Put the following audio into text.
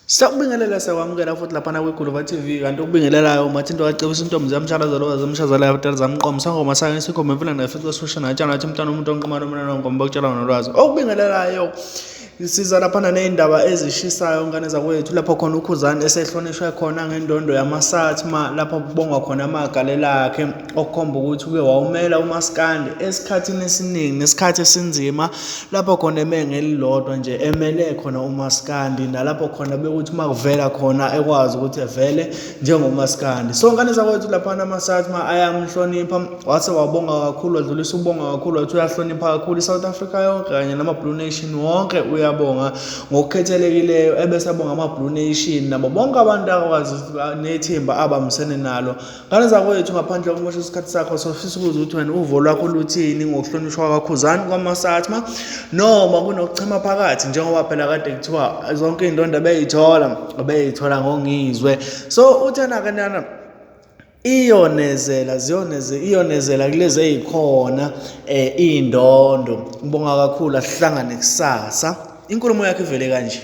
Sakubingelela sakwamukela futhi lapha kwiGuluva TV kanti ukubingelelayo umathinto wacebisa intombi yamshazalo wazamshazala yabadala zamqoma sangoma sake sikhombe emfuna nafica solution atshana athi umntana umuntu onqamana umntana ngomba ukutshela nolwazi okubingelelayo siza lapha nezindaba ezishisayo ngane zakwethu lapho khona ukhuzani esehlonishwe khona ngendondo yama SATMA lapho kubongwa khona amagalelo akhe okukhomba ukuthi uke wawumela uMaskandi esikhathini esiningi nesikhathi esinzima lapho khona emengelilodwa nje emele khona uMaskandi nalapho khona bekuthi makuvela khona ekwazi ukuthi evele njengoMaskandi. So ngane zakwethu lapha ama SATMA ayamhlonipha wase wabonga kakhulu wadlulisa ubonga kakhulu wathi uyahlonipha kakhulu iSouth Africa yonke kanye nama Blue Nation wonke uyabonga ngokukhethelekileyo ebese abonga ama Blue Nation nabo bonke abantu akwazi nethimba abamsene nalo. Ngane zakwethu ngaphandle kokumosha isikhathi sakho sofisa ukuthi wena uvo lwakho luthini ngokuhlonishwa kakhuzani kwama SATMA noma kunokuchema phakathi njengoba phela kade kuthiwa zonke indonda beyithola ngongizwe. So uthena kanjana iyonezela kulezi ezikhona indondo. Ngibonga kakhulu asihlangane kusasa. Inkulumo yakhe ivele kanje.